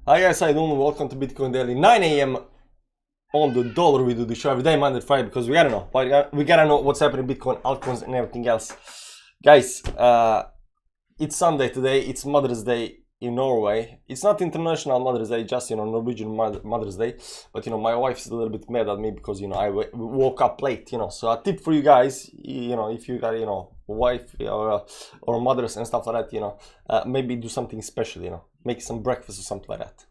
Hi guys, how you doing? Welcome to Bitcoin Daily. 9 a.m. on the dollar. We do the show every day, Monday to Friday, because we gotta know. We gotta know what's happening in Bitcoin, altcoins, and everything else. Guys, it's Sunday today. It's Mother's Day in Norway. It's not International Mother's Day, just Norwegian Mother's Day. But my wife's a little bit mad at me because I woke up late. So a tip for you guys, if you got wife or mothers and stuff like that, maybe do something special. Make some breakfast or something like that.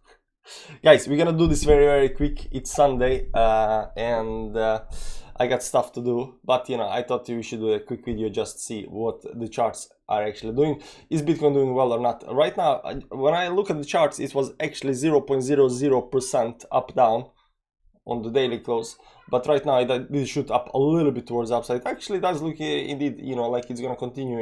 Guys, we're gonna do this very, very quick. It's Sunday, and I got stuff to do, but I thought we should do a quick video just to see what the charts are actually doing. Is Bitcoin doing well or not? Right now, when I look at the charts, it was actually 0.00% up down on the daily close, but right now it did shoot up a little bit towards upside. It actually does look indeed like it's gonna continue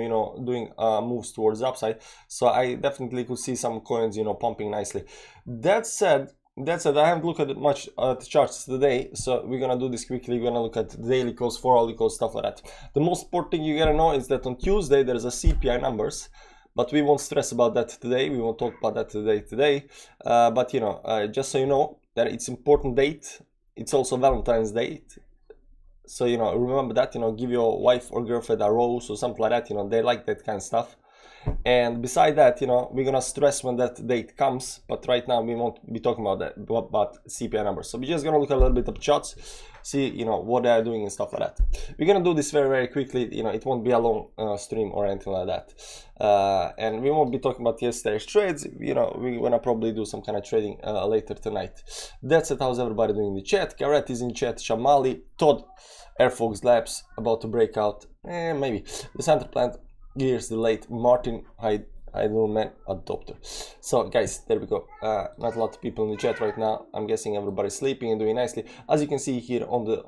doing moves towards upside, so I definitely could see some coins pumping nicely. That said, I haven't looked at much at the charts today, so we're gonna do this quickly. We're gonna look at the daily close, 4-hourly close, stuff like that. The most important thing you gotta know is that on Tuesday there's a CPI numbers, but we won't stress about that today. We won't talk about that today. But just so you know that it's important date. It's also Valentine's Day, so remember that. Give your wife or girlfriend a rose or something like that. They like that kind of stuff. And beside that, we're gonna stress when that date comes, but right now we won't be talking about that, about CPI numbers. So we're just gonna look a little bit of charts, see what they're doing and stuff like that. We're gonna do this very, very quickly. It won't be a long stream or anything like that, and we won't be talking about yesterday's trades. We're gonna probably do some kind of trading later tonight. That's it. How's everybody doing in the chat? Garrett is in chat, Shamali, Todd, Airfox Labs about to break out, maybe the center plant. Years delayed. Martin, I do man, adopter. So guys, there we go. Not a lot of people in the chat right now. I'm guessing everybody's sleeping and doing nicely. As you can see here on the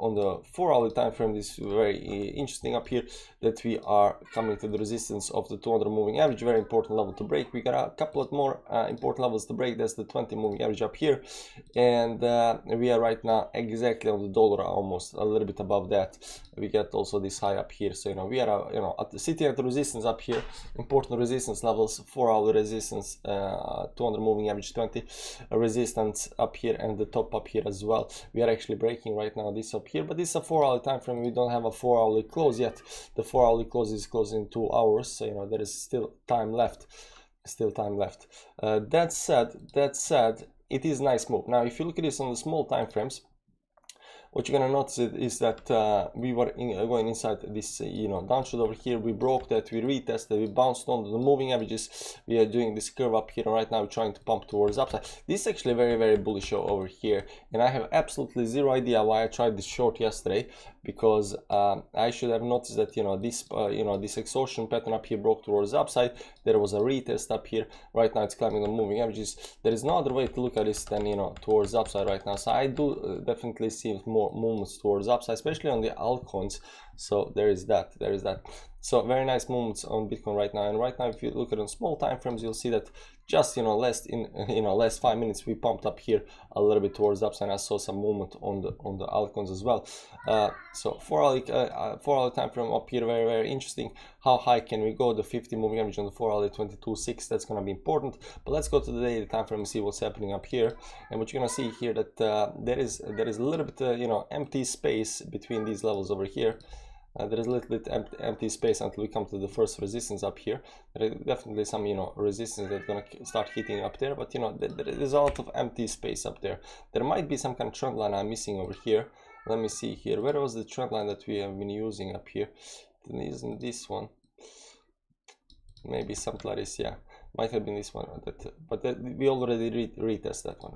4-hourly time frame, this is very interesting up here, that we are coming to the resistance of the 200 moving average. Very important level to break. We got a couple of more important levels to break. That's the 20 moving average up here, and we are right now exactly on the dollar, almost a little bit above that. We get also this high up here. So we are sitting at the resistance up here. Important resistance levels. 4-hour resistance, 200 moving average, 20 resistance up here, and the top up here as well. We are actually breaking right now this up here, but this is a 4-hour time frame. We don't have a 4-hourly close yet. The 4-hourly close is closing in 2 hours, so there is still time left. That said, it is a nice move. Now if you look at this on the small time frames, what you're gonna notice is that we were going inside this downshoot over here. We broke that, we retested, we bounced on the moving averages. We are doing this curve up here, and right now we're trying to pump towards upside. This is actually a very, very bullish show over here, and I have absolutely zero idea why I tried this short yesterday, because I should have noticed that this exhaustion pattern up here broke towards upside. There was a retest up here. Right now it's climbing the moving averages. There is no other way to look at this than towards upside right now. So I do definitely see more movements towards upside, especially on the altcoins. So there is that. So very nice movements on Bitcoin right now. And right now, if you look at on small time frames, you'll see that just less 5 minutes we pumped up here a little bit towards upside. I saw some movement on the altcoins as well. So 4-hour time frame up here, very, very interesting. How high can we go? The 50 moving average on the 4-hour 22.6. That's going to be important. But let's go to the daily time frame and see what's happening up here. And what you're going to see here, that there is a little bit empty space between these levels over here. There is a little bit empty space until we come to the first resistance up here. There is definitely some resistance that's gonna start hitting up there, but there is a lot of empty space up there. There might be some kind of trend line I'm missing over here. Let me see here. Where was the trend line that we have been using up here? It isn't this one. Maybe something like this. Yeah, might have been this one. We already retest that one.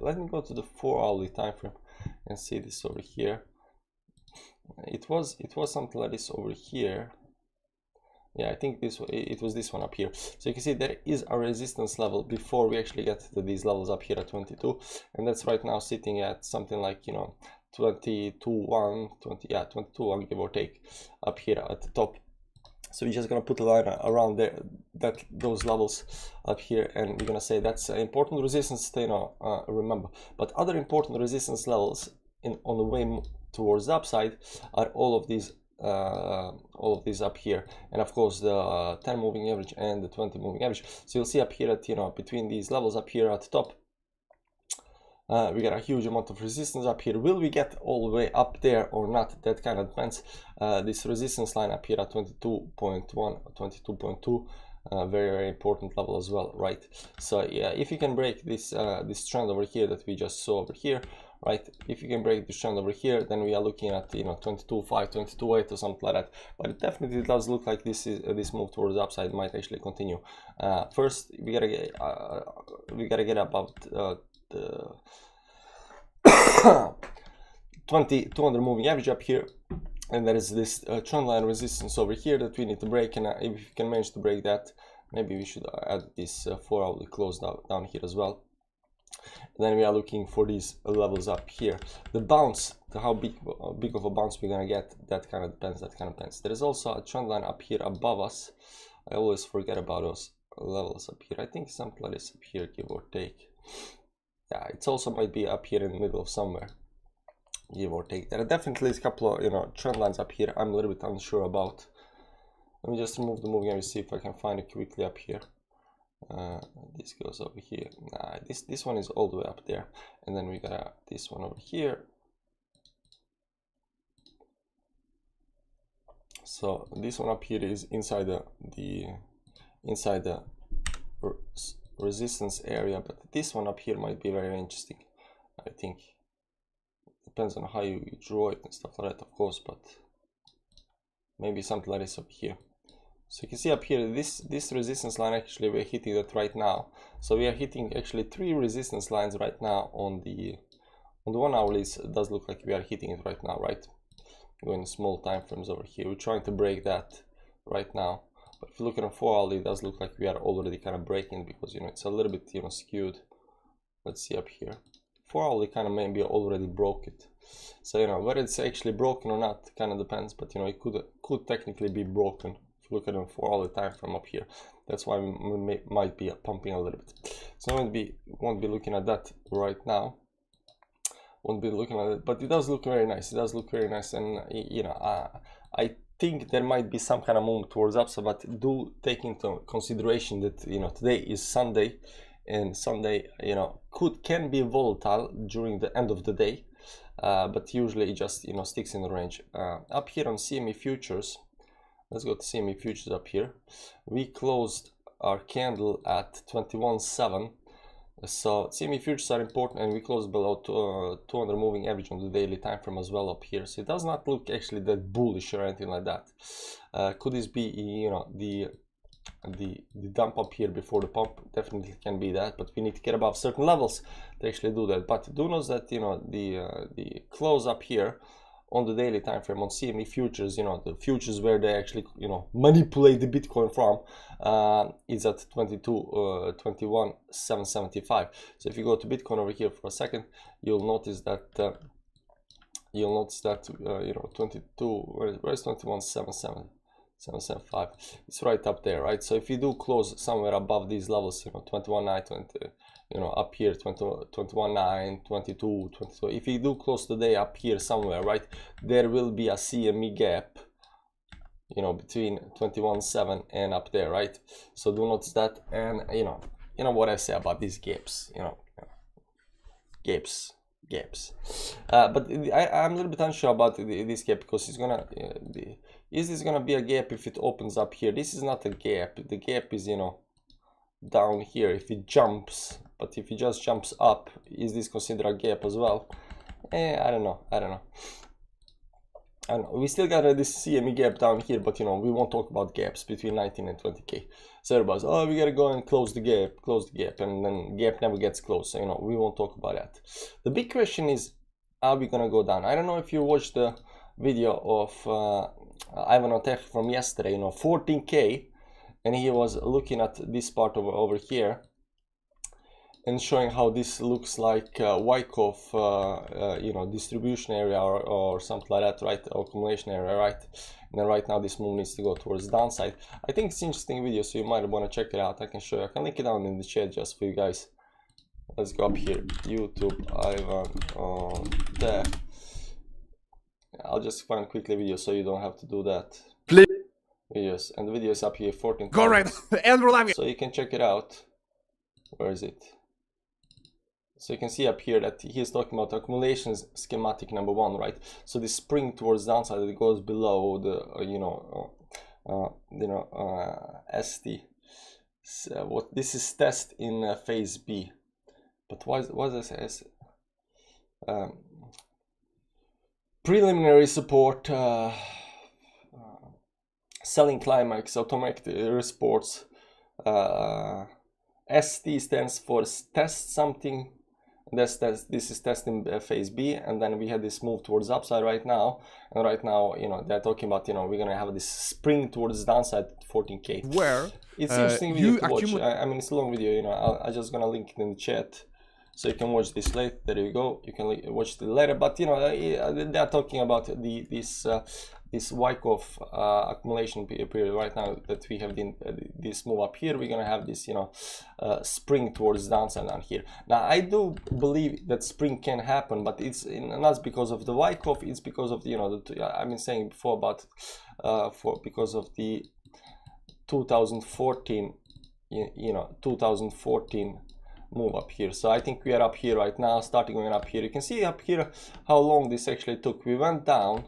Let me go to the 4-hourly time frame and see this over here. It was something like this over here. Yeah, I think it was this one up here. So you can see there is a resistance level before we actually get to these levels up here at 22, and that's right now sitting at something like 22.1, give or take, up here at the top. So we're just gonna put a line around there, those levels up here, and we're gonna say that's an important resistance to remember. But other important resistance levels on the way towards the upside are all of these all of these up here, and of course the 10 moving average and the 20 moving average. So you'll see up here at, you know, between these levels up here at the top, we got a huge amount of resistance up here. Will we get all the way up there or not? That kind of depends. This resistance line up here at 22.1, 22.2, very, very important level as well, right? So yeah, if you can break this this trend over here that we just saw over here, right? If you can break this trend over here, then we are looking at, you know, 22.5, 22.8 or something like that. But it definitely does look like this is this move towards the upside might actually continue. First, we gotta get above the 200 moving average up here, and there is this trend line resistance over here that we need to break. And if you can manage to break that, maybe we should add this 4-hourly close down here as well. And then we are looking for these levels up here. The bounce, how big of a bounce we're gonna get, that kind of depends. There is also a trend line up here above us. I always forget about those levels up here. I think something like this up here, give or take. Yeah, it also might be up here in the middle of somewhere, give or take. There are definitely a couple of, you know, trend lines up here I'm a little bit unsure about. Let me just remove the moving average, see if I can find it quickly up here. This goes over here. Nah, this one is all the way up there, and then we got this one over here. So this one up here is inside the resistance area, but this one up here might be very interesting. I think depends on how you draw it and stuff like that, of course, but maybe something like this up here. So you can see up here, this resistance line, actually we're hitting that right now. So we are hitting actually 3 resistance lines right now on the 1 hourly. It does look like we are hitting it right now, right? Going small time frames over here, we're trying to break that right now. But if you look at a 4 hourly, it does look like we are already kind of breaking, because, you know, it's a little bit, you know, skewed. Let's see up here, 4 hourly kind of maybe already broke it. So, you know, whether it's actually broken or not kind of depends, but, you know, it could technically be broken. If you look at a 4 hourly time frame up here, that's why we might be pumping a little bit. So won't be looking at that right now. Won't be looking at it, but it does look very nice. It does look very nice, and you know, I think there might be some kind of movement towards upside, but do take into consideration that, you know, today is Sunday, and Sunday, you know, can be volatile during the end of the day, but usually it just, you know, sticks in the range. Up here on CME futures, let's go to CME futures up here. We closed our candle at 21.7. So CME futures are important, and we closed below 200 moving average on the daily time frame as well up here. So it does not look actually that bullish or anything like that. Could this be, you know, the dump up here before the pump? Definitely can be that, but we need to get above certain levels to actually do that. But do know that, you know, the close up here on the daily time frame on CME futures, you know, the futures where they actually, you know, manipulate the Bitcoin from, is at 21,775. So if you go to Bitcoin over here for a second, you'll notice that you know, 22, where's 21,775? It's right up there, right? So if you do close somewhere above these levels, you know, 21.9, 20, you know, up here 21.9, 22, 22. If you do close the day up here somewhere, right, there will be a CME gap, you know, between 21.7 and up there, right? So do notice that. And you know what I say about these gaps, you know, gaps. But I'm a little bit unsure about this gap, because it's gonna is this gonna be a gap if it opens up here? This is not a gap. The gap is, you know, down here if it jumps. But if it just jumps up, is this considered a gap as well? I don't know. We still got this CME gap down here, but, you know, we won't talk about gaps between 19 and 20k. So everybody's, oh, we gotta go and close the gap, and then gap never gets closed. So, you know, we won't talk about that. The big question is, are we gonna go down? I don't know if you watched the video of Ivan Otech from yesterday, you know, 14k, and he was looking at this part over here and showing how this looks like Wyckoff, you know, distribution area or something like that, right? Or accumulation area, right? And then right now this move needs to go towards the downside. I think it's an interesting video, so you might want to check it out. I can show you. I can link it down in the chat just for you guys. Let's go up here, YouTube, Ivan Otech. I'll just find quickly video so you don't have to do that. Please. Videos, and the video is up here, 14. Correct. And we're live. So you can check it out. Where is it? So you can see up here that he's talking about accumulations schematic number 1, right? So the spring towards downside, it goes below the ST. So what this is test in phase B, but what does it say? Preliminary support, selling climax, automatic reports. ST stands for test something. This is testing phase B, and then we had this move towards upside right now, and right now, they're talking about, we're gonna have this spring towards downside 14K. Where it's interesting video to watch. I mean, it's a long video, I'm just gonna link it in the chat so you can watch this later. There you go, you can watch it later, but they're talking about this Wyckoff accumulation period right now that we have this move up here. We're gonna have this spring towards downside down here. Now I do believe that spring can happen, but it's not because of the Wyckoff, it's because of I've been saying before about because of the 2014 2014 move up here. So I think we are up here right now, starting going up here. You can see up here how long this actually took. We went down,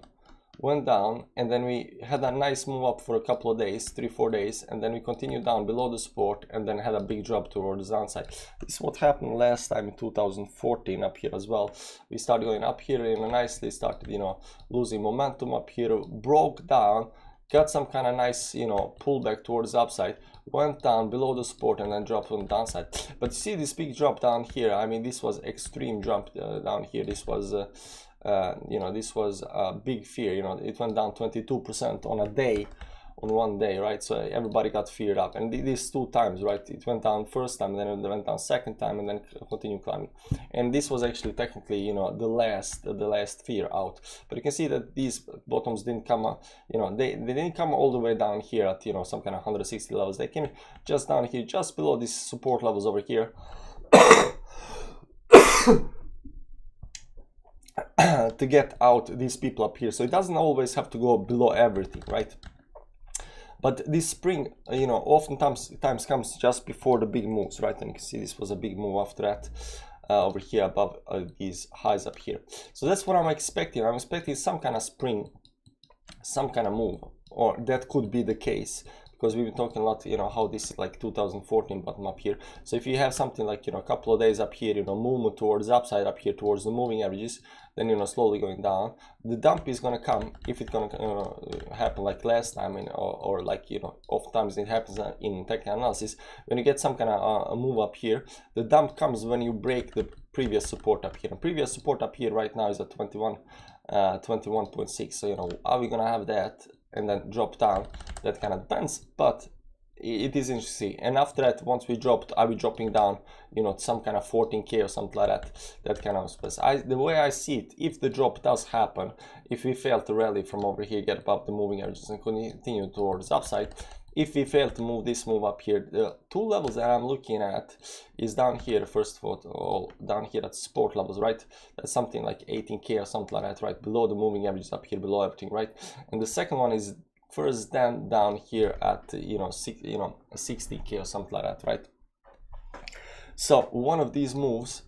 and then we had a nice move up for a couple of days, 3-4 days, and then we continued down below the support and then had a big drop towards the downside. This is what happened last time in 2014 up here as well. We started going up here and nicely started losing momentum up here, broke down, got some kind of nice pullback towards the upside, went down below the support and then dropped on the downside. But see this big drop down here, I mean, this was extreme jump down here. This was this was a big fear. It went down 22% on a day, on one day, right? So everybody got feared up, and these 2 times, right? It went down first time, then it went down second time, and then continued climbing. And this was actually technically the last fear out. But you can see that these bottoms didn't come they didn't come all the way down here at some kind of 160 levels. They came just down here, just below these support levels over here. To get out these people up here. So it doesn't always have to go below everything, right? But this spring, oftentimes comes just before the big moves, right? And you can see this was a big move after that, over here above these highs up here. So that's what I'm expecting. I'm expecting some kind of spring, some kind of move, or that could be the case. Because we've been talking a lot, how this is like 2014 bottom up here. So if you have something like, a couple of days up here, movement towards the upside up here, towards the moving averages, then, slowly going down, the dump is going to come, if it's going to happen like last time, or like, oftentimes it happens in technical analysis, when you get some kind of a move up here, the dump comes when you break the previous support up here. And previous support up here right now is at 21.6. So, are we going to have that and then drop down? That kind of depends, but it is interesting. And after that, once we dropped, are we dropping down some kind of 14K or something like that kind of space? The way I see it, if the drop does happen, if we fail to rally from over here, get above the moving averages and continue towards the upside, if we fail to move this move up here, the 2 levels that I'm looking at is down here, first of all, down here at support levels, right? That's something like 18K or something like that, right? Below the moving averages up here, below everything, right? And the second one is first down here at 60K or something like that, right? So one of these moves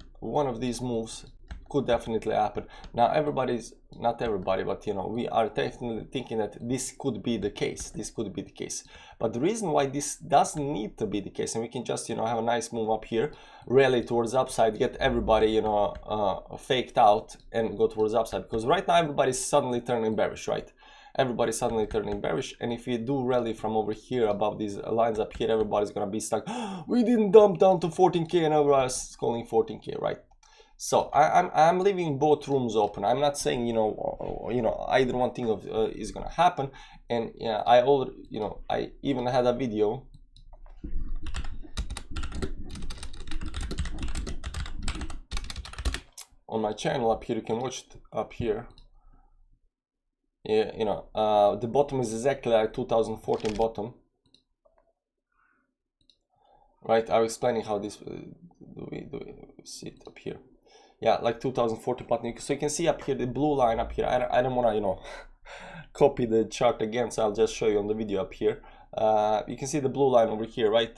could definitely happen. Now not everybody, but we are definitely thinking that this could be the case. But the reason why this doesn't need to be the case, and we can just have a nice move up here, rally towards the upside, get everybody faked out and go towards the upside, because right now everybody's suddenly turning bearish, right? Everybody's suddenly turning bearish, and if we do rally from over here above these lines up here, everybody's gonna be stuck. We didn't dump down to 14K and everybody's calling 14K, right? So I'm leaving both rooms open. I'm not saying either one thing is gonna happen. And I even had a video on my channel up here. You can watch it up here. The bottom is exactly like 2014 bottom, right? I'm explaining how this do we see it up here. yeah, like 2014 pattern. So you can see up here the blue line up here. I don't want to, you know, copy the chart again, so I'll just show you on the video up here. You can see the blue line over here, right?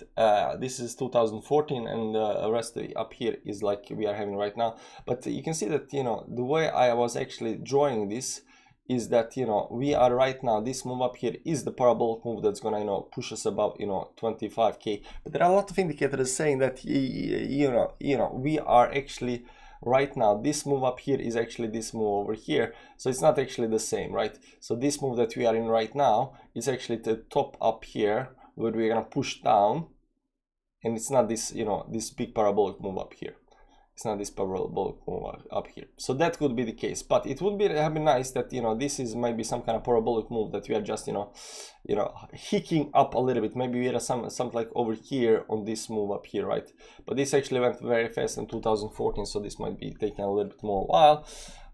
This is 2014, and the rest of up here is like we are having right now. But you can see that, you know, the way I was actually drawing this is that, you know, we are right now, this move up here is the parabolic move that's gonna, you know, push us above, you know, 25k. But there are a lot of indicators saying that, you know, we are actually right now, this move up here is actually this move over here, so it's not actually the same, right? So this move that we are in right now is actually the top up here where we're gonna push down, and it's not this, you know, this big parabolic move up here. It's not this parabolic move up here. So that could be the case, but it would be have been nice that, you know, this is maybe some kind of parabolic move that we are just, you know, hicking up a little bit. Maybe we had something like over here on this move up here, right? But this actually went very fast in 2014, so this might be taking a little bit more while,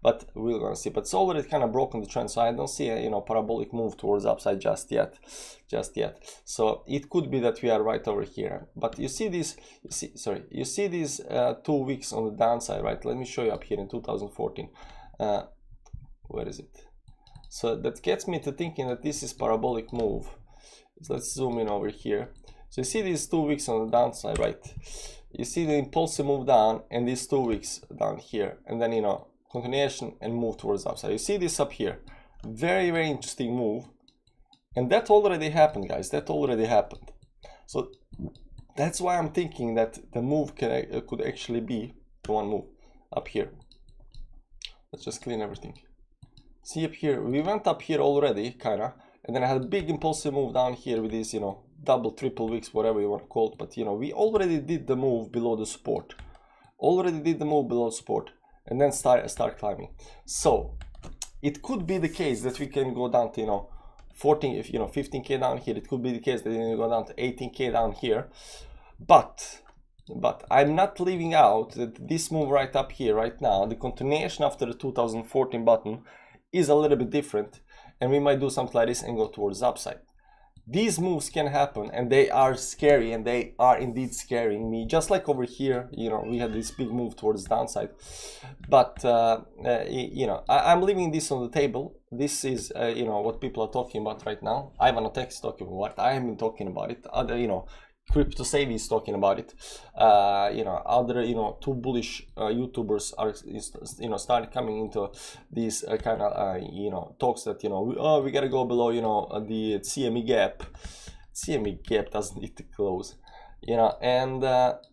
but we're gonna see. But it's already kind of broken the trend, so I don't see a, you know, parabolic move towards upside just yet. So it could be that we are right over here. But you see this, you see these 2 weeks on the downside, right? Let me show you up here in 2014. Where is it? So that gets me to thinking that this is parabolic move. So let's zoom in over here. So you see these 2 weeks on the downside, right? You see the impulsive move down and these 2 weeks down here, and then, you know, continuation and move towards upside. You see this up here, very interesting move, and that already happened, guys. That already happened. So that's why I'm thinking that the move could actually be the one move up here. Let's just clean everything. See up here, we went up here already, kinda, and then I had a big impulsive move down here with these, you know, double, triple wicks, whatever you want to call it. But, you know, we already did the move below the support. And then start climbing. So it could be the case that we can go down to, you know, 14, if, you know, 15k down here. It could be the case that we can go down to 18k down here. But I'm not leaving out that this move right up here right now, the continuation after the 2014 button, is a little bit different, and we might do something like this and go towards the upside. These moves can happen, and they are scary, and they are indeed scaring me. Just like over here, you know, we had this big move towards the downside. But you know, I'm leaving this on the table. This is you know, what people are talking about right now. Ivan Otek is talking about it. I have been talking about it. Other, you know, Crypto Savvy is talking about it. You know, other, you know, too bullish YouTubers are, you know, started coming into these kind of you know, talks that, you know, we gotta go below, you know, the CME gap. CME gap doesn't need to close, you know, and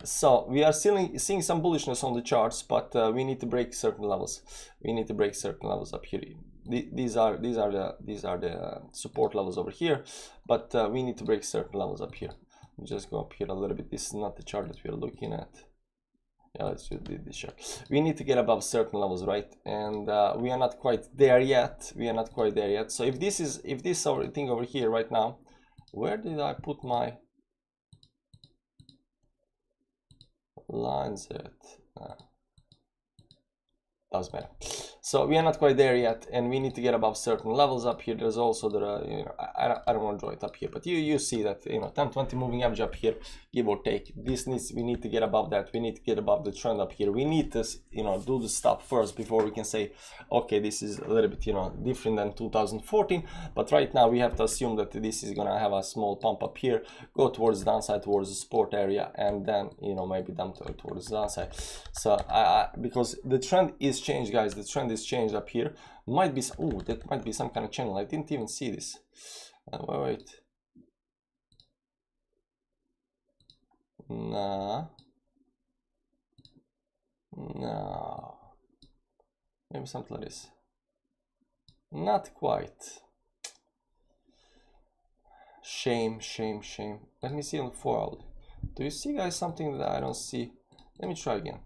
so we are still seeing some bullishness on the charts, but we need to break certain levels. We need to break certain levels up here. These are the support levels over here, but we need to break certain levels up here. Just go up here a little bit. This is not the chart that we are looking at. Yeah, let's do this chart. We need to get above certain levels, right? And we are not quite there yet. So if this our thing over here right now, where did I put my lines at? Doesn't matter. So we are not quite there yet, and we need to get above certain levels up here. There's also the you know, I don't want to draw it up here, but you see that, you know, 10-20 moving average up here, give or take. We need to get above that. We need to get above the trend up here. We need to, you know, do the stuff first before we can say, okay, this is a little bit, you know, different than 2014. But right now we have to assume that this is gonna have a small pump up here, go towards the downside, towards the support area, and then, you know, maybe dump towards the downside. So because the trend is changed, guys. The trend is changed up here. Might be, oh, that might be some kind of channel. I didn't even see this. Wait. No. Maybe something like this. Not quite. Shame. Let me see on the 4-hour. Do you see, guys, something that I don't see? Let me try again.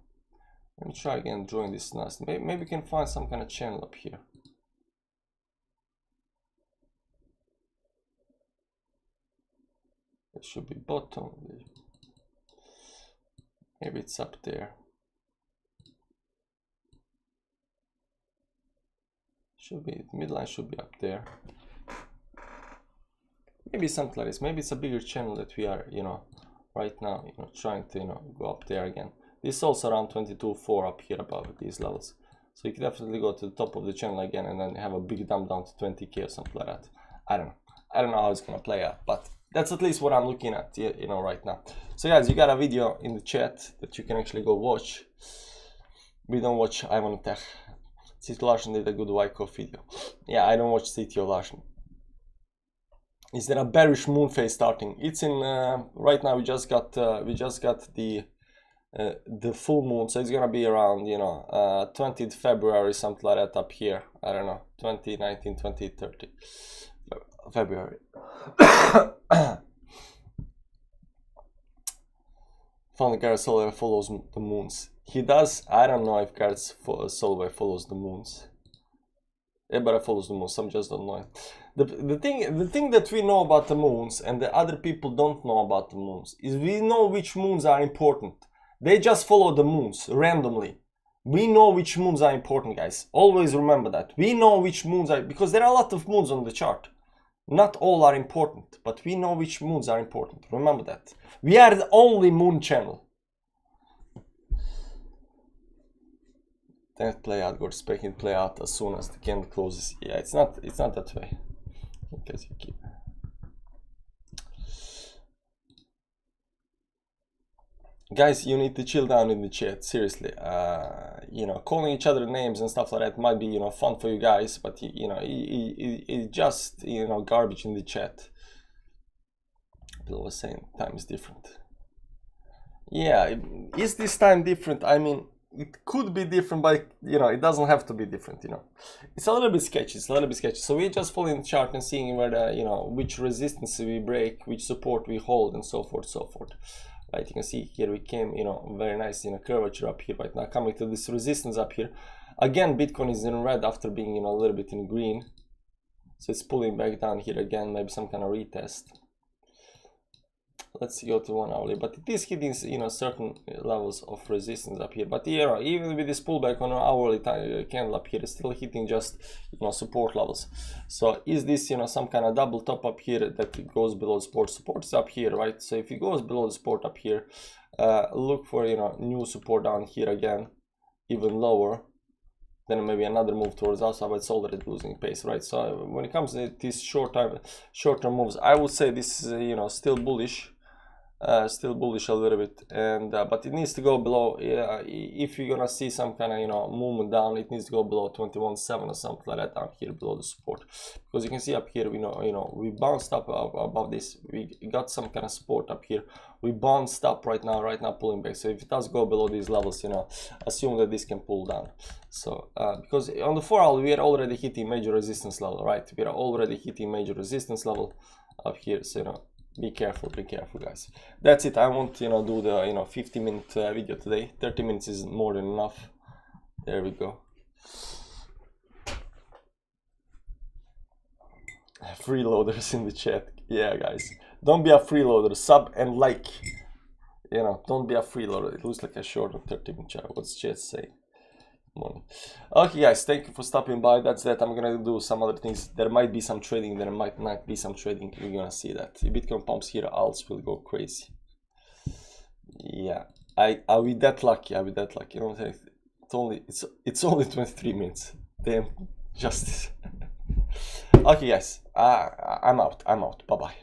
Drawing this nice. Maybe we can find some kind of channel up here. It should be bottom. Maybe it's up there. Should be, midline should be up there. Maybe something like this. Maybe it's a bigger channel that we are, you know, right now, you know, trying to, you know, go up there again. This is also around 22.4 up here above these levels. So you can definitely go to the top of the channel again and then have a big dump down to 20k or something like that. I don't know. I don't know how it's gonna play out, but that's at least what I'm looking at, you know, right now. So guys, you got a video in the chat that you can actually go watch. We don't watch Ivan Tech. CET Larsen did a good Wyckoff video. Yeah, I don't watch CET Larsen. Is there a bearish moon phase starting? It's in right now. We just got the full moon, so it's gonna be around, you know, 20th February, something like that up here. I don't know, 2019, 2030 February. Found Gareth Soloway follows the moons. He does. I don't know if Gareth Soloway follows the moons. Yeah, but I follows the moons. Some just don't know it. The thing that we know about the moons and the other people don't know about the moons is we know which moons are important. They just follow the moons randomly. We know which moons are important, guys. Always remember that. We know which moons are, because there are a lot of moons on the chart. Not all are important, but we know which moons are important. Remember that. We are the only moon channel. That play out, God speaking play out as soon as the candle closes. Yeah, it's not that way. Because you keep. Guys, you need to chill down in the chat, seriously. You know, calling each other names and stuff like that might be, you know, fun for you guys, but you know, it's just, you know, garbage in the chat. People were saying time is different. Yeah, is this time different? I mean, it could be different, but you know, it doesn't have to be different, you know. It's a little bit sketchy, So we're just following the chart and seeing where the, you know, which resistance we break, which support we hold, and so forth, so forth. Right, you can see here we came, you know, very nice, you know, curvature up here right now, coming to this resistance up here. Again, Bitcoin is in red after being, you know, a little bit in green. So it's pulling back down here again, maybe some kind of retest. Let's go to 1 hourly, but it is hitting, you know, certain levels of resistance up here. But you know, even with this pullback on an hourly candle up here, it's still hitting just, you know, support levels. So is this, you know, some kind of double top up here that it goes below support? Support is up here, right? So if it goes below the support up here, look for, you know, new support down here again, even lower. Then maybe another move towards us, but it's already losing pace, right? So when it comes to these short-term moves, I would say this is, you know, still bullish. Still bullish a little bit, and but it needs to go below. If you're gonna see some kind of, you know, movement down, it needs to go below 21.7 or something like that down here below the support, because you can see up here, we know, you know, we bounced up above this. We got some kind of support up here. We bounced up right now pulling back. So if it does go below these levels, you know, assume that this can pull down. So because on the 4 hour we are already hitting major resistance level, right? We are already hitting major resistance level up here. So you know, be careful guys. That's it. I won't, you know, do the, you know, 50-minute video today. 30 minutes is more than enough. There we go. Freeloaders in the chat. Yeah, guys, don't be a freeloader. Sub and like, you know, don't be a freeloader. It looks like a short 30-minute chat. What's chat saying? Morning. Okay guys, thank you for stopping by. That's that. I'm gonna do some other things. There might be some trading, there might not be some trading. You're gonna see that. If Bitcoin pumps here, alts will go crazy. Yeah, are we that lucky? Are we that lucky? You know, it's only 23 minutes. Damn justice. Okay guys, I'm out. Bye bye.